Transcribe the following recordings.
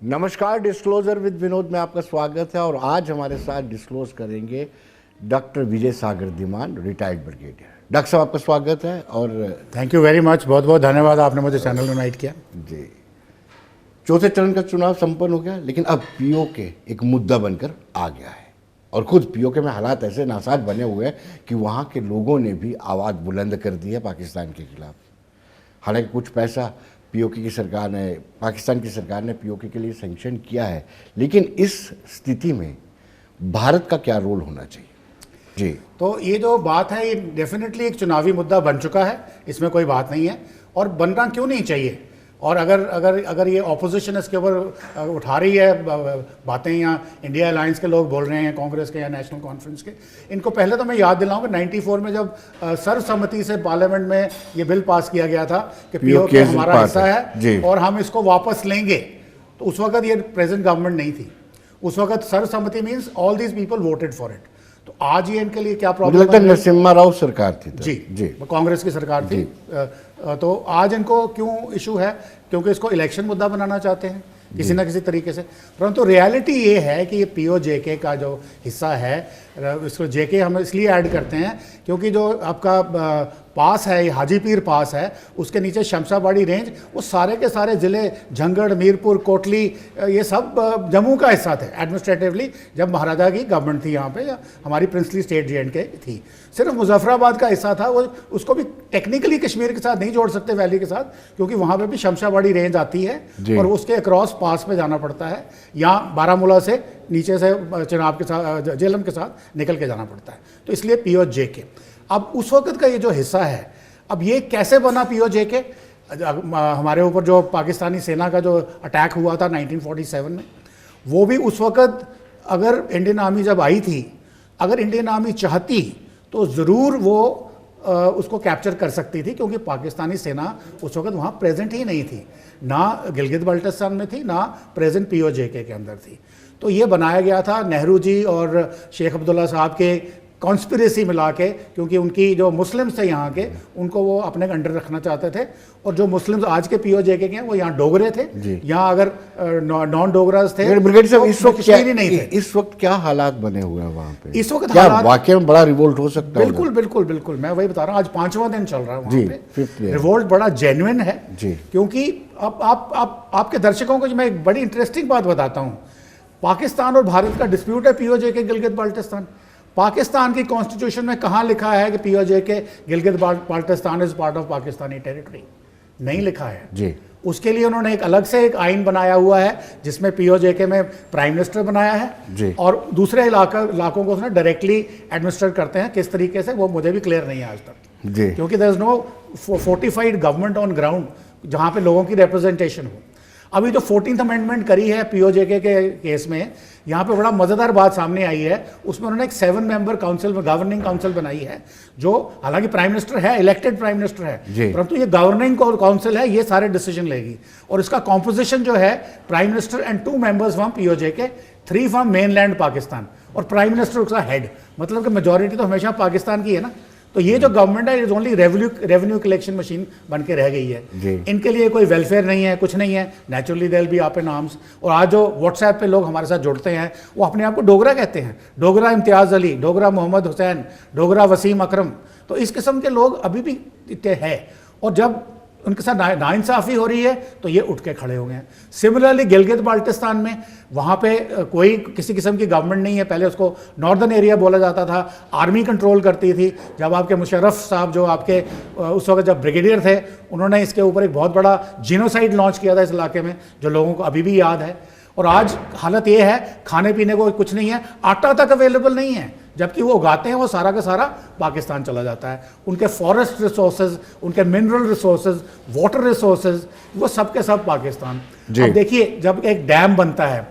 नमस्कार, disclosure with Vinod में आपका स्वागत है। और आज हमारे साथ डिस्क्लोज करेंगे डॉक्टर विजय सागर धीमान, रिटायर्ड ब्रिगेडियर। डॉक्टर साहब, आपका स्वागत है। और थैंक यू वेरी मच, बहुत बहुत धन्यवाद, आपने मुझे चैनल इनवाइट किया। जी, चौथे चरण का चुनाव संपन्न हो गया, लेकिन अब पीओके एक मुद्दा बनकर आ गया है। और खुद पीओके में हालात ऐसे नासाज बने हुए हैं कि वहाँ के लोगों ने भी आवाज़ बुलंद कर दी है पाकिस्तान के खिलाफ। हालांकि कुछ पैसा पीओके की सरकार ने, पाकिस्तान की सरकार ने पीओके के लिए सैंक्शन किया है, लेकिन इस स्थिति में भारत का क्या रोल होना चाहिए? जी, तो ये जो बात है, ये डेफिनेटली एक चुनावी मुद्दा बन चुका है, इसमें कोई बात नहीं है। और बनना क्यों नहीं चाहिए। और अगर ये ऑपोजिशन इसके ऊपर उठा रही है बातें, या इंडिया अलायंस के लोग बोल रहे हैं, कांग्रेस के या नेशनल कॉन्फ्रेंस के, इनको पहले तो मैं याद दिलाऊंगा 94 में जब सर्वसम्मति से पार्लियामेंट में ये बिल पास किया गया था कि पीओके हमारा हिस्सा है और हम इसको वापस लेंगे, तो उस वक्त ये प्रेजेंट गवर्नमेंट नहीं थी। उस वक्त सर्वसम्मति means all these people voted for it. तो आज ये इनके लिए क्या प्रॉब्लम है? नरसिम्हा राव सरकार थी जी जी, कांग्रेस की सरकार थी। तो आज इनको क्यों इशू है? क्योंकि इसको इलेक्शन मुद्दा बनाना चाहते हैं किसी ना किसी तरीके से। परंतु रियलिटी ये है कि ये पीओजेके का जो हिस्सा है, इसको जेके हम इसलिए ऐड करते हैं क्योंकि जो आपका पास है, ये हाजी पीर पास है, उसके नीचे शमशाबाड़ी रेंज, वो सारे के सारे ज़िले झंगड़, मीरपुर, कोटली, ये सब जम्मू का हिस्सा थे एडमिनिस्ट्रेटिवली, जब महाराजा की गवर्नमेंट थी यहाँ पे, या हमारी प्रिंसली स्टेट J&K थी। सिर्फ मुजफ्फराबाद का हिस्सा था, वो उसको भी टेक्निकली कश्मीर के साथ नहीं जोड़ सकते, वैली के साथ, क्योंकि वहाँ पे भी शमशाबाड़ी रेंज आती है और उसके अक्रॉस पास पे जाना पड़ता है, या बारामूला से नीचे से चिनाब के साथ, जेलम के साथ निकल के जाना पड़ता है। तो इसलिए पीओजेके। अब उस वक्त का ये जो हिस्सा है, अब ये कैसे बना पीओजेके? हमारे ऊपर जो पाकिस्तानी सेना का जो अटैक हुआ था 1947 में, वो भी उस वक्त, अगर इंडियन आर्मी जब आई थी, अगर इंडियन आर्मी चाहती तो ज़रूर वो उसको कैप्चर कर सकती थी, क्योंकि पाकिस्तानी सेना उस वक्त वहाँ प्रेजेंट ही नहीं थी, ना गिलगित बल्टिस्तान में थी, ना प्रेजेंट पीओजेके के अंदर थी। तो ये बनाया गया था नेहरू जी और शेख अब्दुल्ला साहब के कॉन्स्पिरेसी मिला के, क्योंकि उनकी जो मुस्लिम्स थे यहाँ के, उनको वो अपने अंडर रखना चाहते थे। और जो मुस्लिम्स आज के पीओजेके के हैं, वो यहाँ डोगरे थे, यहाँ अगर नॉन डोगरास थे। ब्रिगेडियर साहब, इस वक्त क्या नहीं थे? इस वक्त क्या हालात बने हुए हैं वहाँ पे? इस वक्त क्या वाकई में बड़ा रिवोल्ट हो सकता है? बिल्कुल बिल्कुल बिल्कुल, मैं वही बता रहा हूँ, आज 5वां दिन चल रहा है वहाँ पे। रिवोल्ट बड़ा जेन्युइन है, क्योंकि अब आपके दर्शकों को मैं एक बड़ी इंटरेस्टिंग बात बताता हूँ। पाकिस्तान और भारत का डिस्प्यूट है पीओजेके गिलगित बाल्टिस्तान। पाकिस्तान की कॉन्स्टिट्यूशन में कहाँ लिखा है कि PoJK Gilgit Baltistan is part of Pakistani territory? नहीं लिखा है जी। उसके लिए उन्होंने एक अलग से एक आइन बनाया हुआ है, जिसमें पीओजेके में प्राइम मिनिस्टर बनाया है जी। और दूसरे इलाकों को उसने डायरेक्टली एडमिनिस्टर करते हैं। किस तरीके से, वो मुझे भी क्लियर नहीं है आज तक जी, क्योंकि there is no fortified government on ground जहाँ पे लोगों की रिप्रेजेंटेशन हो। अभी जो 14th अमेंडमेंट करी है पीओजेके के केस में, यहाँ पे बड़ा मज़ेदार बात सामने आई है। उसमें उन्होंने एक 7 मेंबर काउंसिल, गवर्निंग काउंसिल बनाई है, जो हालांकि प्राइम मिनिस्टर है, इलेक्टेड प्राइम मिनिस्टर है, परंतु ये गवर्निंग काउंसिल है, ये सारे डिसीजन लेगी। और इसका कॉम्पोजिशन जो है, prime minister and 2 members from PoJK, 3 from mainland Pakistan, और प्राइम मिनिस्टर उसका हेड। मतलब कि मेजोरिटी तो हमेशा पाकिस्तान की है ना। तो ये जो गवर्नमेंट है, is only revenue collection machine बन के रह गई है। इनके लिए कोई वेलफेयर नहीं है, कुछ नहीं है। Naturally there be up in arms. और आज जो व्हाट्सएप पे लोग हमारे साथ जुड़ते हैं, वो अपने आप को डोगरा कहते हैं। डोगरा इम्तियाज़ अली, डोगरा मोहम्मद हुसैन, डोगरा वसीम अकरम। तो इस किस्म के लोग अभी भी है, और जब उनके साथ नाइंसाफ़ी हो रही है तो ये उठ के खड़े हो गए हैं। सिमिलरली गिलगित बाल्टिस्तान में, वहाँ पे कोई किसी किस्म की गवर्नमेंट नहीं है। पहले उसको नॉर्दर्न एरिया बोला जाता था, आर्मी कंट्रोल करती थी। जब आपके मुशर्रफ साहब, जो आपके उस वक्त जब ब्रिगेडियर थे, उन्होंने इसके ऊपर एक बहुत बड़ा जीनोसाइड लॉन्च किया था इस इलाके में, जो लोगों को अभी भी याद है। और आज हालत ये है, खाने पीने को कुछ नहीं है, आटा तक अवेलेबल नहीं है, जबकि वो उगाते हैं वो सारा का सारा पाकिस्तान चला जाता है। उनके फॉरेस्ट रिसोर्सेज, उनके मिनरल रिसोर्सेज, वाटर रिसोर्सेज, वो सब के सब पाकिस्तान। अब देखिए, जब एक डैम बनता है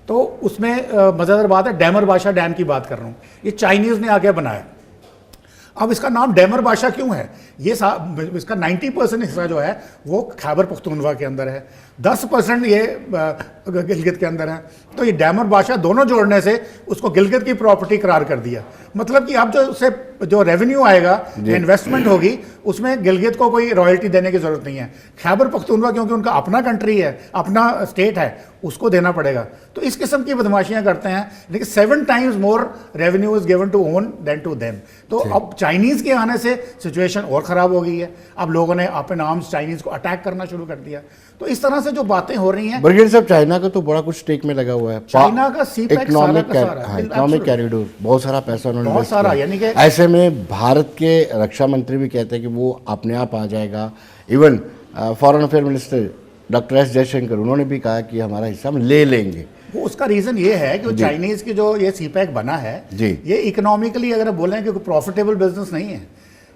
तो उसमें मज़ेदार बात है, डैमर बादशाह डैम की बात कर रहा हूँ, ये चाइनीज़ ने आके बनाया। अब इसका नाम डैमर बादशाह क्यों है? ये इसका 90% हिस्सा जो है वो खैबर पख्तूनख्वा के अंदर है, 10% ये गिलगित के अंदर है। तो ये डैमर बादशाह दोनों जोड़ने से उसको गिलगित की प्रॉपर्टी करार कर दिया। मतलब कि अब जो उससे जो रेवेन्यू आएगा, इन्वेस्टमेंट होगी, उसमें गिलगित को कोई रॉयल्टी देने की जरूरत नहीं है। खैबर पख्तूनख्वा क्योंकि उनका अपना कंट्री है, अपना स्टेट है, उसको देना पड़ेगा। तो इस किस्म की बदमाशियां करते हैं, लेकिन 7 times more revenue is given to own then to them. तो अब चाइनीज के आने से सिचुएशन और खराब हो गई है। अब लोगों ने अपने आर्म्स चाइनीज को अटैक करना शुरू कर दिया। तो इस तरह से जो बातें हो रही हैं, ब्रिगेड साहब, चाइना का तो बड़ा कुछ स्टेक में लगा हुआ है। चाइना का सीपैक इकोनॉमिक कैरिडोर, बहुत सारा पैसा उन्होंने बहुत सारा, यानी कि ऐसे में भारत के रक्षा मंत्री भी कहते हैं कि वो अपने आप आ जाएगा। Even foreign affair minister doctor S Jaishankar, उन्होंने भी कहा कि हमारा हिस्सा हम ले लेंगे। वो उसका रीजन ये है कि चाइनीज की जो ये सीपैक बना है, ये इकोनॉमिकली अगर बोलें कि प्रॉफिटेबल बिजनेस नहीं है।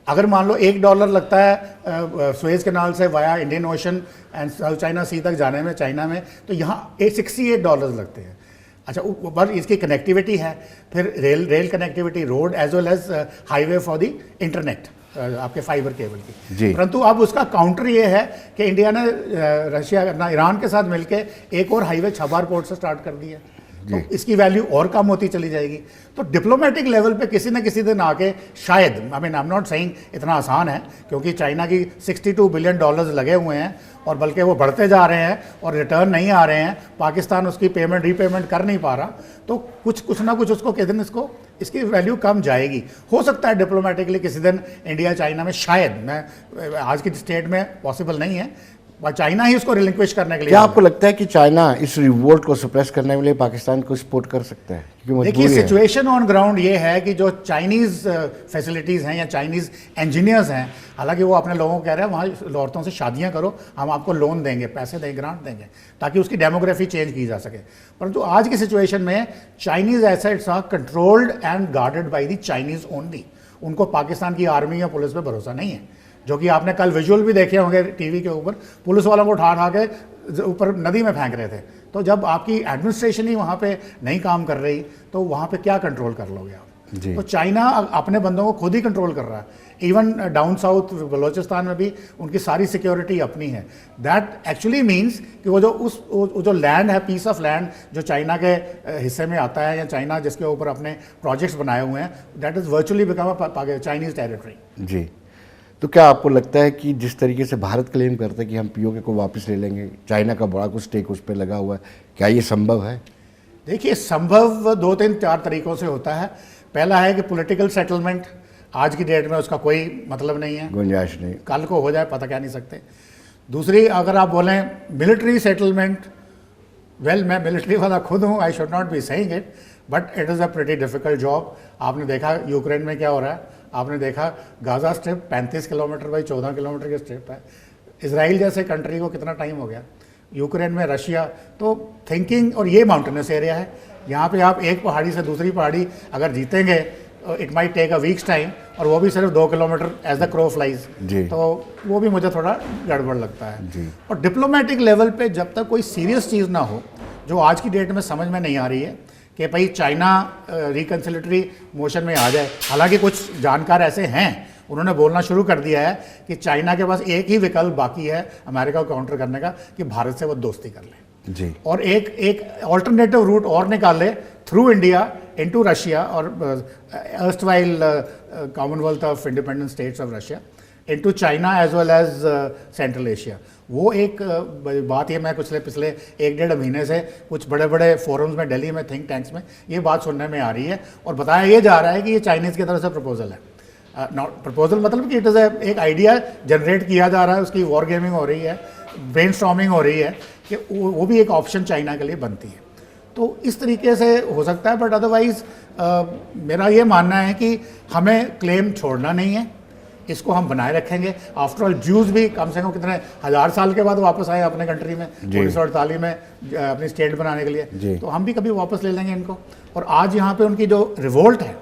अगर मान लो $1 लगता है सुएज कैनाल से via Indian Ocean and South China Sea तक जाने में चाइना में, तो यहाँ $68 लगते हैं। अच्छा, ऊपर इसकी कनेक्टिविटी है, फिर rail connectivity, road as well as highway for the internet, आपके फाइबर केबल की। परंतु अब उसका काउंटर ये है कि इंडिया ने रशिया ईरान के साथ मिलकर एक और हाईवे छबार पोर्ट से स्टार्ट कर दिया, तो इसकी वैल्यू और कम होती चली जाएगी। तो डिप्लोमेटिक लेवल पे किसी न किसी दिन आके शायद, आई एम नॉट सेइंग इतना आसान है, क्योंकि चाइना की $62 बिलियन लगे हुए हैं और बल्कि वो बढ़ते जा रहे हैं और रिटर्न नहीं आ रहे हैं। पाकिस्तान उसकी पेमेंट रीपेमेंट कर नहीं पा रहा, तो कुछ ना कुछ उसको किसी दिन इसकी वैल्यू कम जाएगी। हो सकता है डिप्लोमेटिकली किसी दिन इंडिया चाइना में, शायद, मैं आज की स्टेट में पॉसिबल नहीं है, चाइना ही उसको रिलिंक्विश करने के लिए। क्या आपको लगता है कि चाइना इस रिवोल्ट को सप्रेस करने के लिए पाकिस्तान को सपोर्ट कर सकता है? देखिए, सिचुएशन ऑन ग्राउंड ये है कि जो चाइनीज फैसिलिटीज़ हैं या चाइनीज इंजीनियर्स हैं, हालांकि वो अपने लोगों को कह रहे हैं वहाँ औरतों से शादियां करो, हम आपको लोन देंगे, पैसे देंगे, ग्रांट देंगे, ताकि उसकी डेमोग्राफी चेंज की जा सके। परंतु आज की सिचुएशन में Chinese assets are controlled and guarded by the Chinese only. उनको पाकिस्तान की आर्मी या पुलिस पर भरोसा नहीं है, जो कि आपने कल विजुअल भी देखे होंगे टीवी के ऊपर, पुलिस वालों को उठा के ऊपर नदी में फेंक रहे थे। तो जब आपकी एडमिनिस्ट्रेशन ही वहाँ पे नहीं काम कर रही, तो वहाँ पे क्या कंट्रोल कर लोगे आप? तो चाइना अपने बंदों को खुद ही कंट्रोल कर रहा है। इवन डाउन साउथ बलोचिस्तान में भी उनकी सारी सिक्योरिटी अपनी है। दैट एक्चुअली मीन्स कि वो जो लैंड है, पीस ऑफ लैंड जो चाइना के हिस्से में आता है, या चाइना जिसके ऊपर अपने प्रोजेक्ट्स बनाए हुए हैं, that is virtually become a Chinese territory. जी, तो क्या आपको लगता है कि जिस तरीके से भारत क्लेम करता है कि हम पीओके को वापस ले लेंगे, चाइना का बड़ा कुछ स्टेक उस पर लगा हुआ है, क्या ये संभव है? देखिए, संभव 2, 3, 4 तरीक़ों से होता है। पहला है कि पॉलिटिकल सेटलमेंट, आज की डेट में उसका कोई मतलब नहीं है, गुंजाइश नहीं, कल को हो जाए पता क्या नहीं सकते। दूसरी, अगर आप बोलें मिलिट्री सेटलमेंट, वेल, मैं मिलिट्री वाला खुद हूँ, I should not be saying it, but it is a pretty difficult job. आपने देखा यूक्रेन में क्या हो रहा है, आपने देखा Gaza strip 35 kilometre by 14 kilometre की स्ट्रिप है। इजराइल जैसे कंट्री को कितना टाइम हो गया, यूक्रेन में रशिया। तो थिंकिंग, और ये माउंटेनस एरिया है, यहाँ पे आप एक पहाड़ी से दूसरी पहाड़ी अगर जीतेंगे, it might take a week's time, और वो भी सिर्फ 2 kilometer as the crow flies. तो वो भी मुझे थोड़ा गड़बड़ लगता है। और डिप्लोमेटिक लेवल पे जब तक कोई सीरियस चीज़ ना हो, जो आज की डेट में समझ में नहीं आ रही है कि भाई चाइना रिकन्सिलेटरी मोशन में आ जाए। हालांकि कुछ जानकार ऐसे हैं, उन्होंने बोलना शुरू कर दिया है कि चाइना के पास एक ही विकल्प बाकी है अमेरिका को काउंटर करने का, कि भारत से वो दोस्ती कर ले जी, और एक ऑल्टरनेटिव रूट और निकाल ले थ्रू इंडिया इनटू रशिया और erstwhile Commonwealth of Independent States of Russia into China as well as Central Asia. वो एक बात, ये मैं पिछले 1-1.5 महीने से कुछ बड़े बड़े फोरम्स में, दिल्ली में, थिंक टैंक्स में ये बात सुनने में आ रही है, और बताया ये जा रहा है कि ये चाइनीज़ की तरफ से प्रपोजल है। नॉट प्रपोजल, मतलब कि इट इज़ एक आइडिया जनरेट किया जा रहा है, उसकी वॉर गेमिंग हो रही है, ब्रेनस्टॉर्मिंग हो रही है, कि वो भी एक ऑप्शन चाइना के लिए बनती है। तो इस तरीके से हो सकता है, बट अदरवाइज़ मेरा ये मानना है कि हमें क्लेम छोड़ना नहीं है, इसको हम बनाए रखेंगे। आफ्टर ऑल ज्यूज भी कम से कम कितने 1000 साल के बाद वापस आए अपने कंट्री में, 1948 में अपनी स्टेट बनाने के लिए, तो हम भी कभी वापस ले लेंगे इनको। और आज यहाँ पे उनकी जो रिवोल्ट है,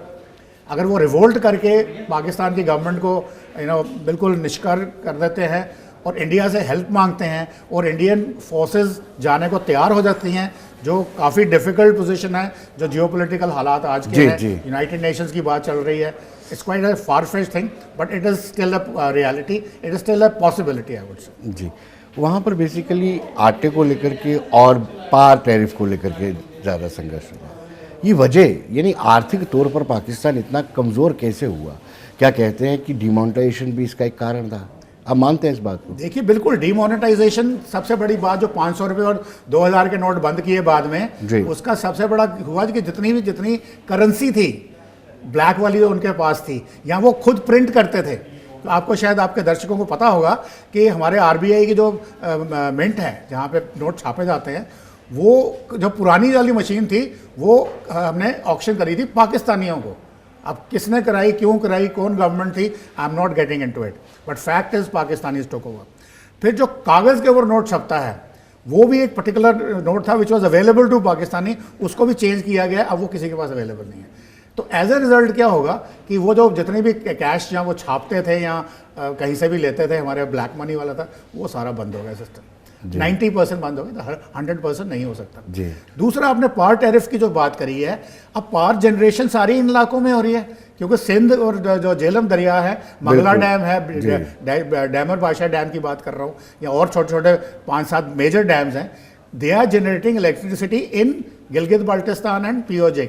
अगर वो रिवोल्ट करके पाकिस्तान की गवर्नमेंट को बिल्कुल निष्कर कर देते हैं और इंडिया से हेल्प मांगते हैं, और इंडियन फोर्सेस जाने को तैयार हो जाती हैं, जो काफ़ी डिफिकल्ट पोजीशन है, जो जियोपॉलिटिकल हालात आज के हैं, यूनाइटेड नेशंस की बात चल रही है, it's quite a far-fetched thing, but it is still a reality, it is still a possibility, I would say. जी, वहाँ पर बेसिकली आटे को लेकर के और पार टैरिफ को लेकर के ज़्यादा संघर्ष हुआ। ये वजह यानी आर्थिक तौर पर पाकिस्तान इतना कमज़ोर कैसे हुआ? क्या कहते हैं कि डिमोनेटाइजेशन भी इसका एक कारण था? आप मानते हैं इस बात को? देखिए बिल्कुल, डिमोनेटाइजेशन सबसे बड़ी बात, जो 500 रुपये और 2000 के नोट बंद किए बाद में, उसका सबसे बड़ा हुआ कि जितनी करेंसी थी ब्लैक वाली जो उनके पास थी, या वो खुद प्रिंट करते थे। तो आपको शायद आपके दर्शकों को पता होगा कि हमारे आरबीआई की जो मिंट है जहाँ पे नोट छापे जाते हैं, वो जो पुरानी वाली मशीन थी वो हमने ऑक्शन करी थी पाकिस्तानियों को। अब किसने कराई, क्यों कराई, कौन गवर्नमेंट थी, I am not getting into it, but fact is Pakistani took over. फिर जो कागज़ के ऊपर नोट छपता है, वो भी एक पर्टिकुलर नोट था which was available to Pakistani, उसको भी चेंज किया गया, अब वो किसी के पास अवेलेबल नहीं है। तो एज ए रिजल्ट क्या होगा कि वो जो जितने भी कैश जहाँ वो छापते थे या कहीं से भी लेते थे, हमारे ब्लैक मनी वाला था, वो सारा बंद हो गया सिस्टम। 90% बंद हो गया, 100% नहीं हो सकता जी। दूसरा, आपने पावर टैरिफ की जो बात करी है, अब पावर जनरेशन सारी इन इलाकों में हो रही है, क्योंकि सिंध और जो झेलम दरिया है, मंगला डैम है, डैमर बादशाह डैम की बात कर रहा हूँ, या और छोटे छोटे 5-7 मेजर डैम्स हैं, they are generating electricity in Gilgit Baltistan and POJ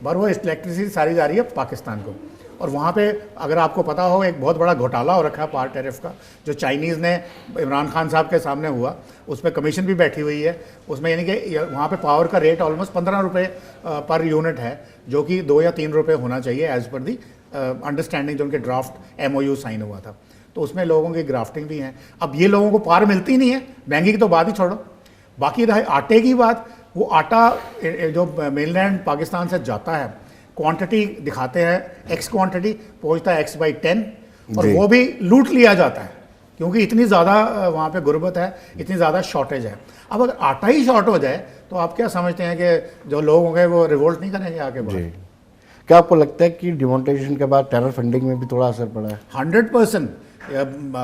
पर वो इलेक्ट्रिसिटी सारी जा रही है पाकिस्तान को। और वहाँ पे अगर आपको पता हो, एक बहुत बड़ा घोटाला हो रखा है पावर टैरिफ का, जो चाइनीज़ ने इमरान खान साहब के सामने हुआ, उस पर कमीशन भी बैठी हुई है उसमें, यानी कि वहाँ पे पावर का रेट ऑलमोस्ट 15 रुपये पर यूनिट है, जो कि 2 या 3 रुपये होना चाहिए एज पर दी अंडरस्टैंडिंग जो उनके ड्राफ्ट MOU साइन हुआ था। तो उसमें लोगों की ग्राफ्टिंग भी है। अब ये लोगों को पावर मिलती नहीं है, महंगी की तो बात ही छोड़ो। बाकी रहे आटे की बात, वो आटा जो मेनलैंड पाकिस्तान से जाता है, क्वांटिटी दिखाते हैं X क्वांटिटी, पहुंचता है X/10, और वो भी लूट लिया जाता है, क्योंकि इतनी ज़्यादा वहाँ पे गुर्बत है, इतनी ज़्यादा शॉर्टेज है। अब अगर आटा ही शॉर्ट हो जाए तो आप क्या समझते हैं कि जो लोग होंगे वो रिवोल्ट नहीं करेंगे आगे बढ़? क्या आपको लगता है कि डिमोनेटाइजेशन के बाद टेरर फंडिंग में भी थोड़ा असर पड़ा है? 100%।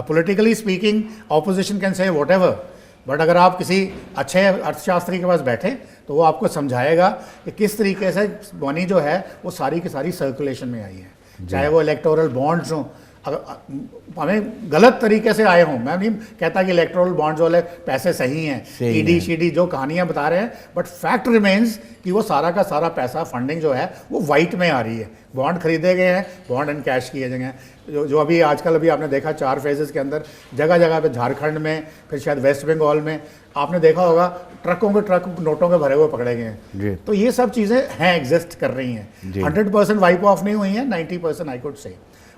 Politically speaking opposition can say whatever, but अगर आप किसी अच्छे अर्थशास्त्री के पास बैठें तो वो आपको समझाएगा कि किस तरीके से मनी जो है वो सारी की सारी सर्कुलेशन में आई है, चाहे वो इलेक्टोरल बॉन्ड्स हों, अगर हमें गलत तरीके से आए हों। मैं नहीं कहता कि इलेक्टोरल बॉन्ड्स वाले पैसे सही हैं, ED जो कहानियां बता रहे हैं, बट फैक्ट रिमेन्स कि वो सारा का सारा पैसा फंडिंग जो है वो वाइट में आ रही है। बॉन्ड खरीदे गए हैं, बॉन्ड एंड कैश किए गए हैं, जो अभी आजकल अभी आपने देखा 4 फेजेस के अंदर जगह जगह पे, झारखंड में, फिर शायद वेस्ट बंगाल में आपने देखा होगा ट्रकों के ट्रक नोटों के भरे हुए पकड़े गए हैं। तो ये सब चीज़ें हैं, एग्जिस्ट कर रही हैं, 100% वाइप ऑफ नहीं हुई हैं, 90% आई कुड से।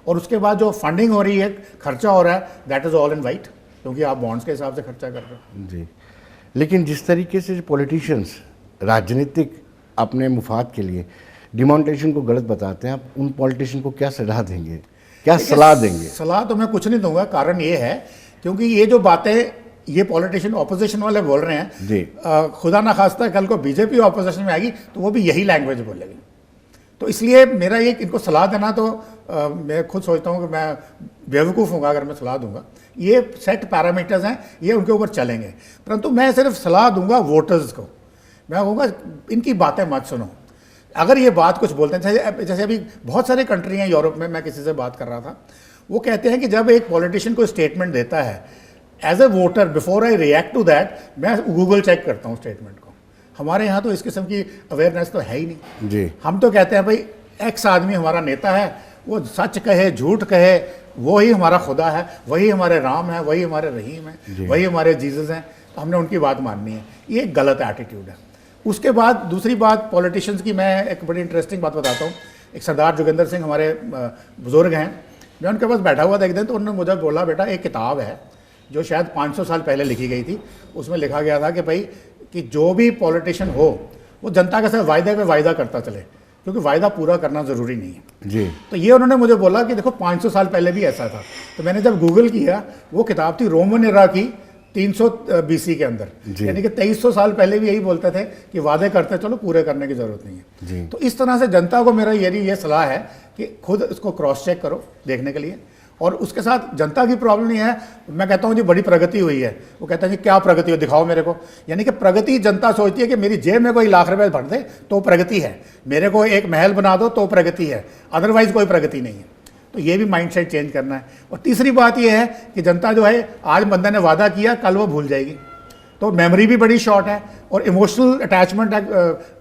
और उसके बाद जो फंडिंग हो रही है, खर्चा हो रहा है, that is all in white, क्योंकि आप बॉन्ड्स के हिसाब से खर्चा कर रहे हो जी। लेकिन जिस तरीके से पॉलिटिशियंस राजनीतिक अपने मुफाद के लिए डिमोनेटाइजेशन को गलत बताते हैं, आप उन पॉलिटिशियन को क्या सलाह देंगे, क्या सलाह देंगे? सलाह तो मैं कुछ नहीं दूंगा, कारण ये है क्योंकि ये जो बातें ये पॉलिटिशियन ऑपोजिशन वाले बोल रहे हैं जी, खुदा ना खास्ता कल को बीजेपी ऑपोजिशन में आएगी तो वो भी यही लैंग्वेज बोलेगी। तो इसलिए मेरा ये इनको सलाह देना, तो मैं खुद सोचता हूँ कि मैं बेवकूफ़ हूँगा अगर मैं सलाह दूंगा। ये सेट पैरामीटर्स हैं, ये उनके ऊपर चलेंगे, परंतु मैं सिर्फ सलाह दूंगा वोटर्स को। मैं कहूँगा इनकी बातें मत सुनो। अगर ये बात कुछ बोलते हैं, जैसे अभी बहुत सारे कंट्री हैं यूरोप में, मैं किसी से बात कर रहा था, वो कहते हैं कि जब एक पॉलिटिशियन को स्टेटमेंट देता है, as a voter before I react to that मैं गूगल चेक करता हूँ स्टेटमेंट को। हमारे यहाँ तो इस किस्म की अवेयरनेस तो है ही नहीं जी। हम तो कहते हैं भाई एक्स आदमी हमारा नेता है, वो सच कहे झूठ कहे, वो ही हमारा खुदा है, वही हमारे राम है, वही हमारे रहीम है, वही हमारे जीसस हैं, तो हमने उनकी बात माननी है। ये एक गलत एटीट्यूड है। उसके बाद दूसरी बात पॉलिटिशियंस की, मैं एक बड़ी इंटरेस्टिंग बात बताता हूँ। एक सरदार जोगिंदर सिंह हमारे बुजुर्ग हैं, मैं उनके पास बैठा हुआ था एक दिन, तो उन्होंने मुझे बोला, बेटा एक किताब है जो शायद 500 साल पहले लिखी गई थी, उसमें लिखा गया था कि भाई कि जो भी पॉलिटिशियन हो वो जनता के साथ वायदे पे वायदा करता चले, क्योंकि वायदा पूरा करना ज़रूरी नहीं है जी। तो ये उन्होंने मुझे बोला कि देखो 500 साल पहले भी ऐसा था। तो मैंने जब गूगल किया, वो किताब थी रोमन एरा की 300 BC के अंदर, यानी कि 2300 साल पहले भी यही बोलते थे कि वादे करते चलो, पूरे करने की ज़रूरत नहीं है जी। तो इस तरह से जनता को मेरा ये सलाह है कि खुद इसको क्रॉस चेक करो देखने के लिए। और उसके साथ जनता की प्रॉब्लम नहीं है। मैं कहता हूँ जी बड़ी प्रगति हुई है, वो कहता है जी क्या प्रगति हो, दिखाओ मेरे को। यानी कि प्रगति जनता सोचती है कि मेरी जेब में कोई लाख रुपए भर दे तो प्रगति है, मेरे को एक महल बना दो तो प्रगति है, अदरवाइज कोई प्रगति नहीं है। तो ये भी माइंडसेट चेंज करना है। और तीसरी बात ये है कि जनता जो है, आज बंदे ने वादा किया, कल वो भूल जाएगी। तो तो मेमोरी भी बड़ी शॉर्ट है और इमोशनल अटैचमेंट है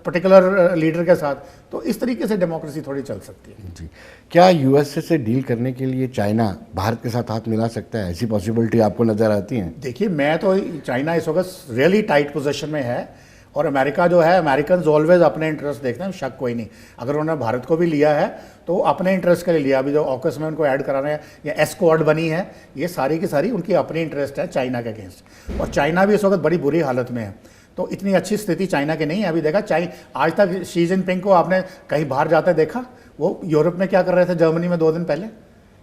पर्टिकुलर लीडर के साथ, तो इस तरीके से डेमोक्रेसी थोड़ी चल सकती है। जी, क्या यूएसए से डील करने के लिए चाइना भारत के साथ हाथ मिला सकता है? ऐसी पॉसिबिलिटी आपको नज़र आती है? देखिए, मैं तो चाइना इस वक्त रियली टाइट पोजीशन में है और अमेरिका जो है, अमेरिकन ऑलवेज अपने इंटरेस्ट देखते हैं, शक कोई नहीं। अगर उन्होंने भारत को भी लिया है तो अपने इंटरेस्ट के लिए लिया। अभी जो ऑकस में उनको ऐड करा रहे हैं या एस्क्वाड बनी है, ये सारी की सारी उनकी अपनी इंटरेस्ट है चाइना के अगेंस्ट। और चाइना भी इस वक्त बड़ी बुरी हालत में है, तो इतनी अच्छी स्थिति चाइना की नहीं है। अभी देखा आज तक शी जिनपिंग को आपने कहीं बाहर जाते देखा? वो यूरोप में क्या कर रहे थे, जर्मनी में 2 दिन पहले।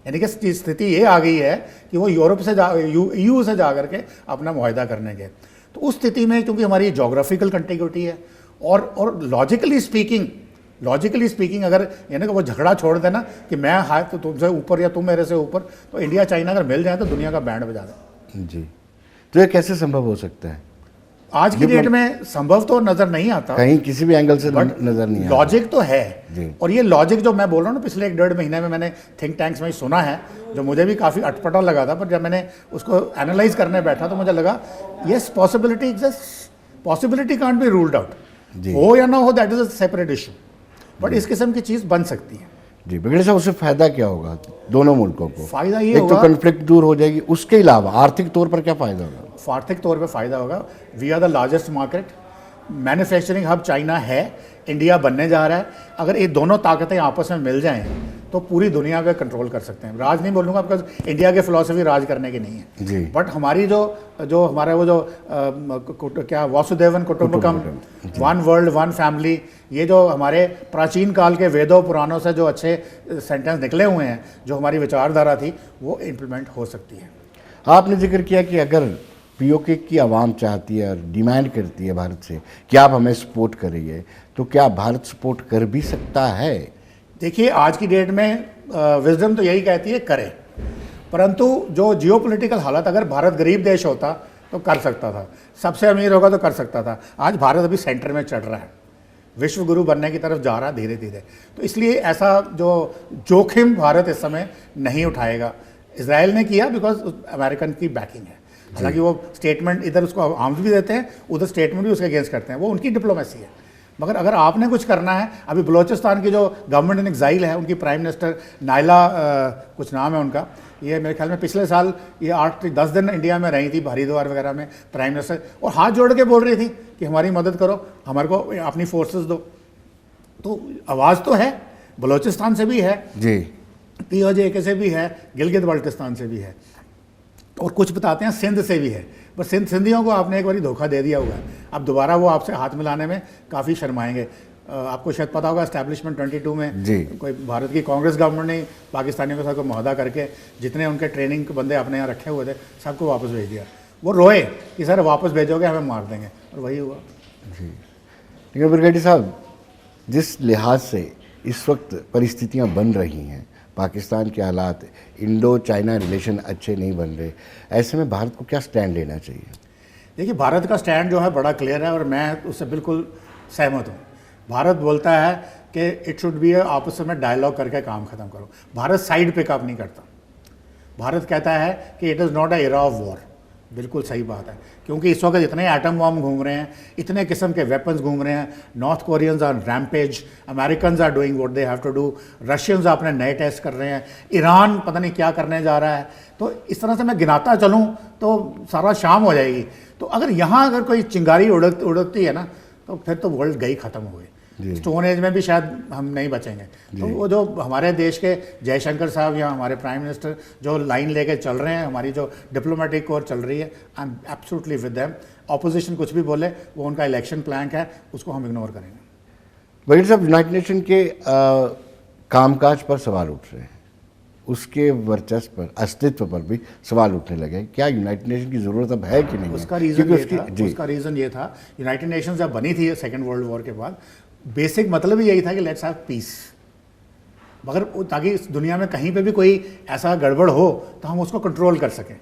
यानी कि स्थिति ये आ गई है कि वो यूरोप से EU से जा करके अपना मुआहदा करने के। तो उस स्थिति में क्योंकि हमारी जोग्राफिकल कंटिग्यूटी है और लॉजिकली स्पीकिंग अगर यानी कि वो झगड़ा छोड़ देना कि मैं हाथ तो तुमसे ऊपर या तुम मेरे से ऊपर, तो इंडिया चाइना अगर मिल जाए तो दुनिया का बैंड बजा दे। जी, तो ये कैसे संभव हो सकता है? आज की डेट में संभव तो नजर नहीं आता, कहीं किसी भी एंगल से नजर नहीं आता। लॉजिक तो है, और ये लॉजिक जो मैं बोल रहा हूँ ना, पिछले 1-1.5 महीने में मैंने थिंक टैंक्स में सुना है, जो मुझे भी काफ़ी अटपटा लगा था, पर जब मैंने उसको एनालाइज करने बैठा तो मुझे लगा yes, possibility exist, possibility can't be ruled out. हो या ना हो, that is a separate issue, but इस किस्म की चीज़ बन सकती है। जी, बिगड़े साहब, उससे फायदा क्या होगा दोनों मुल्कों को? फायदा ये एक होगा, तो कन्फ्लिक्ट दूर हो जाएगी, उसके अलावा आर्थिक तौर पर क्या फायदा होगा? आर्थिक तौर पे फायदा होगा। We are the largest market, manufacturing hub China है, इंडिया बनने जा रहा है। अगर ये दोनों ताकतें आपस में मिल जाएं तो पूरी दुनिया पे कंट्रोल कर सकते हैं। राज नहीं बोलूँगा, बिकॉज इंडिया की फिलॉसफी राज करने की नहीं है जी, बट हमारी जो हमारे वो जो क्या वासुदेवन कुटुंबकम, वन वर्ल्ड वन फैमिली, ये जो हमारे प्राचीन काल के वेदों पुराणों से जो अच्छे सेंटेंस निकले हुए हैं, जो हमारी विचारधारा थी, वो इम्प्लीमेंट हो सकती है। आपने जिक्र किया कि अगर पीओके की आवाम चाहती है और डिमांड करती है भारत से कि आप हमें सपोर्ट करिए, तो क्या भारत सपोर्ट कर भी सकता है? देखिए, आज की डेट में विजडम तो यही कहती है करे, परंतु जो जियोपॉलिटिकल हालत, अगर भारत गरीब देश होता तो कर सकता था, सबसे अमीर होगा तो कर सकता था। आज भारत अभी सेंटर में चढ़ रहा है, विश्व गुरु बनने की तरफ जा रहा है धीरे धीरे, तो इसलिए ऐसा जो जोखिम भारत इस समय नहीं उठाएगा। इसराइल ने किया बिकॉज अमेरिकन की बैकिंग है, हालांकि वो स्टेटमेंट इधर उसको आर्म्स भी देते हैं, उधर स्टेटमेंट भी उसके अगेंस्ट करते हैं, वो उनकी डिप्लोमेसी है। मगर अगर आपने कुछ करना है, अभी बलोचिस्तान की जो गवर्नमेंट इन एग्जाइल है, उनकी प्राइम मिनिस्टर नायला कुछ नाम है उनका, ये मेरे ख्याल में पिछले साल ये 8-10 दिन इंडिया में रही थी, हरिद्वार वगैरह में प्राइम मिनिस्टर, और हाथ जोड़ के बोल रही थी कि हमारी मदद करो, हमारे को अपनी फोर्सेस दो। तो आवाज़ तो है, बलोचिस्तान से भी है जी, POJK से भी है, गिलगित बाल्टिस्तान से भी है, और कुछ बताते हैं सिंध से भी है। पर सिंधियों को आपने एक बार धोखा दे दिया हुआ है, अब दोबारा वो आपसे हाथ मिलाने में काफ़ी शर्माएंगे। आपको शायद पता होगा, एस्टैब्लिशमेंट 22 में कोई भारत की कांग्रेस गवर्नमेंट ने पाकिस्तानियों के साथ को मुआहदा करके जितने उनके ट्रेनिंग के बंदे अपने यहाँ रखे हुए थे सबको वापस भेज दिया। वो रोए कि सर वापस भेजोगे हमें मार देंगे, और वही हुआ। जी, लेकिन ब्रिगेडी साहब, जिस लिहाज से इस वक्त परिस्थितियाँ बन रही हैं, पाकिस्तान के हालात, इंडो चाइना रिलेशन अच्छे नहीं बन रहे, ऐसे में भारत को क्या स्टैंड लेना चाहिए? देखिए, भारत का स्टैंड जो है बड़ा क्लियर है और मैं उससे बिल्कुल सहमत हूँ। भारत बोलता है कि इट शुड बी आपस में डायलॉग करके काम खत्म करो। भारत साइड पिकअप नहीं करता। भारत कहता है कि it is not a era of war. बिल्कुल सही बात है, क्योंकि इस वक्त इतने एटम बॉम्ब घूम रहे हैं, इतने किस्म के वेपन्स घूम रहे हैं। North Koreans are rampage, Americans are doing what they have to do, Russians अपने नए टेस्ट कर रहे हैं, ईरान पता नहीं क्या करने जा रहा है। तो इस तरह से मैं गिनाता चलूँ तो सारा शाम हो जाएगी। तो अगर यहाँ अगर कोई चिंगारी उड़कती है ना, तो फिर तो वर्ल्ड गई ख़त्म हो गई। स्टोन एज में भी शायद हम नहीं बचेंगे। तो वो जो हमारे देश के जयशंकर साहब या हमारे प्राइम मिनिस्टर जो लाइन लेके चल रहे हैं, हमारी जो डिप्लोमेटिक कोर चल रही है, I am absolutely with them. Opposition कुछ भी बोले, वो उनका इलेक्शन प्लान है, उसको हम इग्नोर करेंगे। वकील साहब, यूनाइटेड नेशन के कामकाज पर सवाल उठ रहे हैं, उसके वर्चस्व पर, अस्तित्व पर भी सवाल उठने लगे। क्या यूनाइटेड नेशन की ज़रूरत अब है कि नहीं? उसका रीज़न ये था, यूनाइटेड नेशन जब बनी थी सेकेंड वर्ल्ड वॉर के बाद, बेसिक मतलब ही यही था कि लेट्स हैव पीस, मगर ताकि इस दुनिया में कहीं पे भी कोई ऐसा गड़बड़ हो तो हम उसको कंट्रोल कर सकें।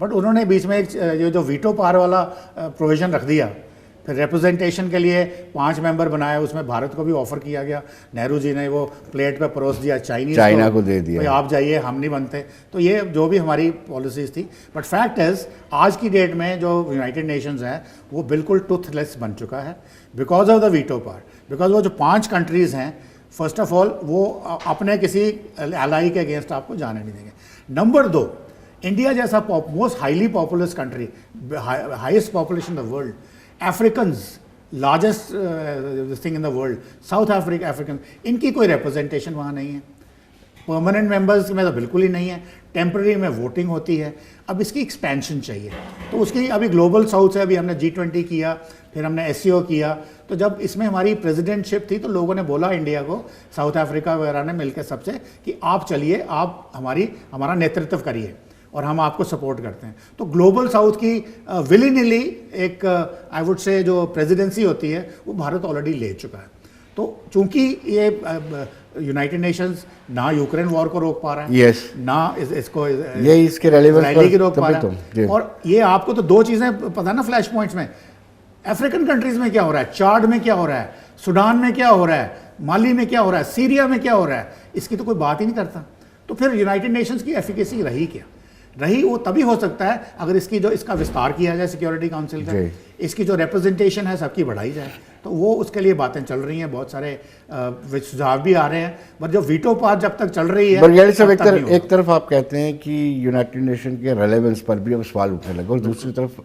बट उन्होंने बीच में एक ये जो वीटो पावर वाला प्रोविज़न रख दिया फिर रिप्रेजेंटेशन के लिए 5 मेंबर बनाए, उसमें भारत को भी ऑफर किया गया, नेहरू जी ने वो प्लेट पे परोस दिया, चाइना को दे दिया, भाई आप जाइए, हम नहीं बनते। तो ये जो भी हमारी पॉलिसीज़ थी, बट फैक्ट इज़ आज की डेट में जो यूनाइटेड नेशंस है वो बिल्कुल टूथलेस बन चुका है because of the veto power. Because वो जो 5 कंट्रीज़ हैं, फर्स्ट ऑफ ऑल वो अपने किसी एलाई के अगेंस्ट आपको जाने नहीं देंगे। नंबर 2, इंडिया जैसा most highly populace country, highest population in the world, Africans largest thing in the world, south African, इनकी कोई रिप्रेजेंटेशन वहाँ नहीं है। परमानेंट मेंबर्स में तो बिल्कुल ही नहीं है, टेम्पररी में वोटिंग होती है। अब इसकी एक्सपेंशन चाहिए, तो उसकी अभी ग्लोबल साउथ से अभी हमने G20 किया, फिर हमने SCO किया। तो जब इसमें हमारी प्रेसिडेंटशिप थी तो लोगों ने बोला इंडिया को, साउथ अफ्रीका वगैरह ने मिलकर सबसे, कि आप चलिए, आप हमारा नेतृत्व करिए और हम आपको सपोर्ट करते हैं। तो ग्लोबल साउथ की विली निली एक आई वुड से जो प्रेसिडेंसी होती है वो भारत ऑलरेडी ले चुका है। तो चूंकि ये यूनाइटेड नेशंस ना यूक्रेन वॉर को रोक पा रहा है, yes. ना इसको ये इसके रेलेवेंस की रोक पा रहा है। और ये आपको तो 2 चीज़ें पता है ना फ्लैश पॉइंट्स में, अफ्रीकन कंट्रीज में क्या हो रहा है, चाड में क्या हो रहा है, सूडान में क्या हो रहा है, माली में क्या हो रहा है, सीरिया में क्या हो रहा है, इसकी तो कोई बात ही नहीं करता। तो फिर यूनाइटेड नेशंस की एफिकेसी रही क्या? रही वो तभी हो सकता है अगर इसका विस्तार किया जाए सिक्योरिटी काउंसिल का, इसकी जो रिप्रेजेंटेशन है सबकी बढ़ाई जाए। तो वो उसके लिए बातें चल रही हैं, बहुत सारे सुझाव भी आ रहे हैं, पर जो वीटो पावर जब तक चल रही है। बरगयाड़ी साहब, एक तरफ आप कहते हैं कि यूनाइटेड नेशन के रेलेवेंस पर भी अब सवाल उठने लगे, और दूसरी तरफ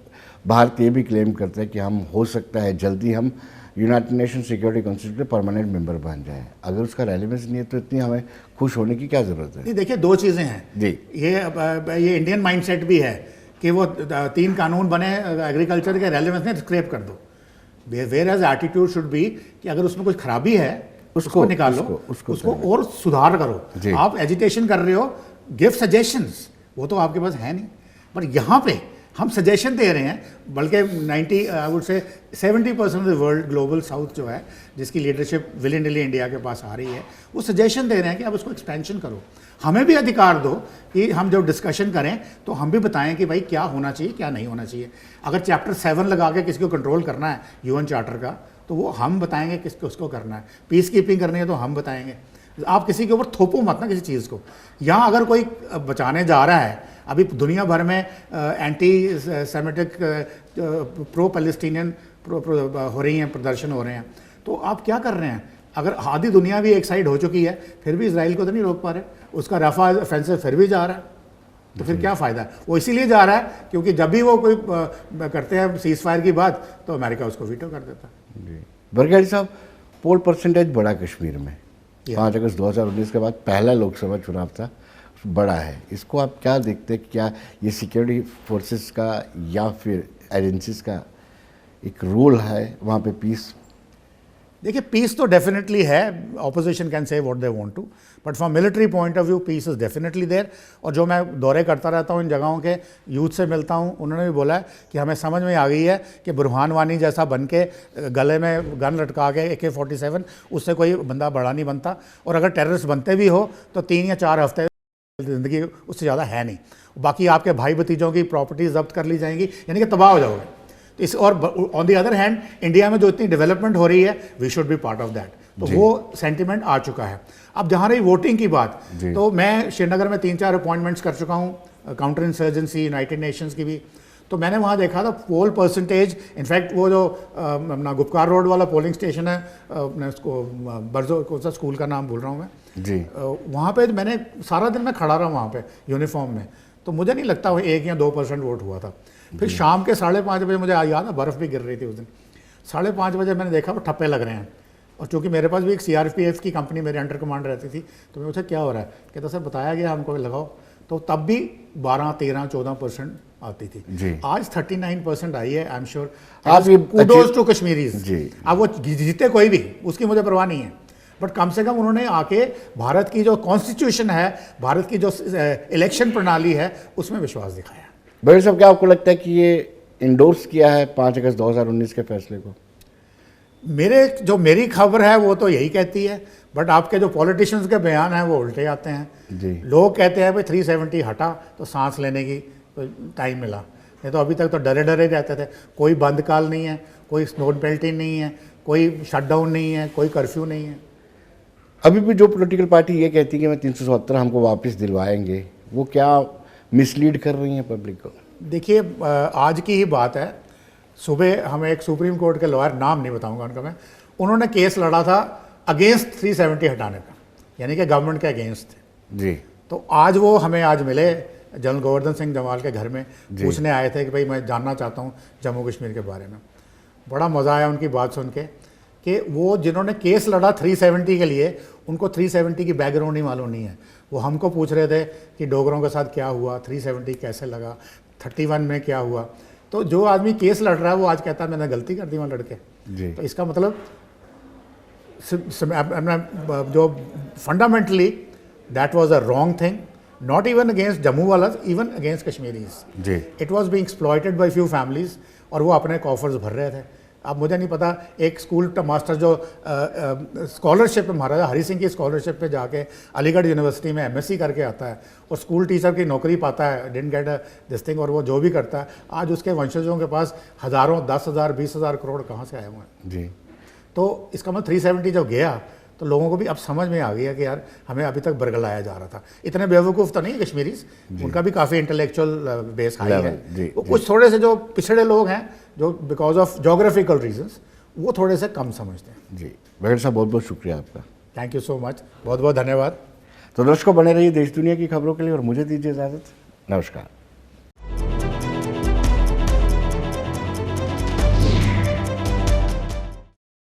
भारत ये भी क्लेम करते हैं कि हम हो सकता है जल्दी हम यूनाइटेड नेशन सिक्योरिटी काउंसिल के परमानेंट मेंबर बन जाएं। अगर उसका रेलेवेंस नहीं है तो इतनी हमें खुश होने की क्या ज़रूरत है? देखिए, 2 चीज़ें हैं जी। ये इंडियन माइंडसेट भी है कि वो 3 कानून बने एग्रीकल्चर के, रेलेवेंस ने स्क्रैप कर दो। Whereas attitude should be कि अगर उसमें कुछ खराबी है उसको निकाल लो, उसको और सुधार करो। आप एजिटेशन कर रहे हो, गिव सजेशंस, वो तो आपके पास है नहीं। पर यहाँ पे हम सजेशन दे रहे हैं, बल्कि 90 आई वुड से 70% of the world global south जो है, जिसकी leadership will in Dili India के पास आ रही है, वो सजेशन दे रहे हैं कि आप उसको एक्सपेंशन करो। हमें भी अधिकार दो कि हम जब डिस्कशन करें तो हम भी बताएं कि भाई क्या होना चाहिए, क्या नहीं होना चाहिए। अगर चैप्टर 7 लगा के किसी को कंट्रोल करना है UN चार्टर का, तो वो हम बताएंगे किसको उसको करना है। पीस कीपिंग करनी है तो हम बताएंगे। आप किसी के ऊपर थोपो मत ना किसी चीज़ को। यहाँ अगर कोई बचाने जा रहा है, अभी दुनिया भर में एंटी सेमेटिक प्रो पैलेस्टीनियन हो रही हैं, प्रदर्शन हो रहे हैं, तो आप क्या कर रहे हैं? अगर आधी दुनिया भी एक साइड हो चुकी है, फिर भी इजराइल को तो नहीं रोक पा रहे, उसका रफा ऑफेंसिव फिर भी जा रहा है, तो फिर क्या फ़ायदा? वो इसीलिए जा रहा है क्योंकि जब भी वो कोई करते हैं सीज फायर की बात, तो अमेरिका उसको वीटो कर देता है। बरगयाड़ी साहब, पोल परसेंटेज बढ़ा कश्मीर में, 5 अगस्त 2019 के बाद पहला लोकसभा चुनाव था, बड़ा है। इसको आप क्या देखते हैं? क्या ये सिक्योरिटी फोर्सेस का या फिर एजेंसीज का एक रोल है वहाँ पे पीस? देखिए, पीस तो डेफिनेटली है, opposition can say what they want to, but from military point of view peace is definitely there. और जो मैं दौरे करता रहता हूँ इन जगहों के, यूथ से मिलता हूँ, उन्होंने भी बोला है कि हमें समझ में आ गई है कि बुरहान वानी जैसा बन के गले में गन लटका के AK-47 उससे कोई बंदा बड़ा नहीं बनता, और अगर टेररिस्ट बनते भी हो तो 3 या 4 हफ्ते ज़िंदगी उससे ज़्यादा है नहीं। बाकी आपके भाई भतीजों की प्रॉपर्टीज जब्त कर ली जाएंगी, यानी कि तबाह हो जाओगे। तो इस और on the other hand India में जो इतनी डेवलपमेंट हो रही है, we should be part of that. तो वो सेंटिमेंट आ चुका है। अब जहाँ रही वोटिंग की बात, तो मैं श्रीनगर में 3-4 अपॉइंटमेंट्स कर चुका हूँ, काउंटर इंसर्जेंसी, यूनाइटेड नेशंस की भी। तो मैंने वहाँ देखा था पोल परसेंटेज, इनफैक्ट वो जो अपना गुप्कार रोड वाला पोलिंग स्टेशन है, अपने उसको बरजो कौन सा स्कूल का नाम भूल रहा हूँ मैं जी, वहाँ पे मैंने सारा दिन मैं खड़ा रहा वहाँ पे यूनिफॉर्म में, तो मुझे नहीं लगता वो 1 या 2% वोट हुआ था। फिर शाम के 5:30 बजे मुझे याद है, बर्फ़ भी गिर रही थी उस दिन, 5:30 बजे मैंने देखा वो ठप्पे लग रहे हैं। और चूँकि मेरे पास भी एक CRPF की कंपनी मेरे अंडर कमांड रहती थी, तो मैं पूछा क्या हो रहा है, कहता सर बताया गया हमको लगाओ। तो तब भी 12, 13, 14% आती थी जी। आज 39% आई है। I am sure kudos to Kashmiris. अब वो जीते कोई भी, उसकी मुझे परवाह नहीं है, बट कम से कम उन्होंने आके भारत की जो कॉन्स्टिट्यूशन है, भारत की जो इलेक्शन प्रणाली है, उसमें विश्वास दिखाया। बड़े साहब, क्या आपको लगता है कि ये इंडोर्स किया है 5 अगस्त 2019 के फैसले को? मेरी खबर है वो तो यही कहती है, बट आपके जो पॉलिटिशियंस के बयान हैं वो उल्टे आते हैं जी। लोग कहते हैं भाई 370 हटा तो सांस लेने की तो टाइम मिला, नहीं तो अभी तक तो डरे डरे रहते थे। कोई बंद काल नहीं है, कोई स्नो पेल्टिंग नहीं है, कोई शटडाउन नहीं है, कोई कर्फ्यू नहीं है। अभी भी जो पॉलिटिकल पार्टी ये कहती है कि मैं 377 हमको वापस दिलवाएंगे, वो क्या मिसलीड कर रही हैं पब्लिक को? देखिए, आज की ही बात है, सुबह हमें एक सुप्रीम कोर्ट के लॉयर, नाम नहीं बताऊंगा उनका मैं, उन्होंने केस लड़ा था अगेंस्ट 370 हटाने का, यानी कि गवर्नमेंट के अगेंस्ट थे जी। तो आज वो हमें आज मिले जनरल गोवर्धन सिंह जमाल के घर में, पूछने आए थे कि भाई मैं जानना चाहता हूँ जम्मू कश्मीर के बारे में। बड़ा मज़ा आया उनकी बात सुन के कि वो जिन्होंने केस लड़ा 370 के लिए, उनको 370 की बैकग्राउंड ही मालूम नहीं है। वो हमको पूछ रहे थे कि डोगरों के साथ क्या हुआ, 370 कैसे लगा, 31 में क्या हुआ। तो जो आदमी केस लड़ रहा है वो आज कहता है मैंने गलती कर दी वहाँ लड़के। तो इसका मतलब जो fundamentally that was a wrong thing, not even against Jammu वाला, even against Kashmiris. It was being exploited by few families, और वो अपने कॉफर्स भर रहे थे। अब मुझे नहीं पता, एक स्कूल मास्टर जो स्कॉलरशिप पे, महाराजा हरी सिंह की स्कॉलरशिप पे जाके अलीगढ़ यूनिवर्सिटी में एमएससी करके आता है और स्कूल टीचर की नौकरी पाता है, डिडंट गेट दिस थिंग, और वो जो भी करता है, आज उसके वंशजों के पास हज़ारों, 10,000, 20,000 करोड़ कहाँ से आए हुए हैं जी। तो इसका मतलब 370 जब गया तो लोगों को भी अब समझ में आ गया कि यार हमें अभी तक बरगलाया जा रहा था। इतने बेवकूफ़ तो नहीं कश्मीरीज, उनका भी काफ़ी इंटेलेक्चुअल बेस हाई है। वो कुछ थोड़े से जो पिछड़े लोग हैं, जो बिकॉज ऑफ जोग्राफिकल रीजंस, वो थोड़े से कम समझते हैं। जी बघेल साहब, बहुत बहुत शुक्रिया आपका। थैंक यू सो मच, बहुत बहुत धन्यवाद। तो दर्शकों, बने रहिए देश दुनिया की खबरों के लिए और मुझे दीजिए इजाज़त। नमस्कार।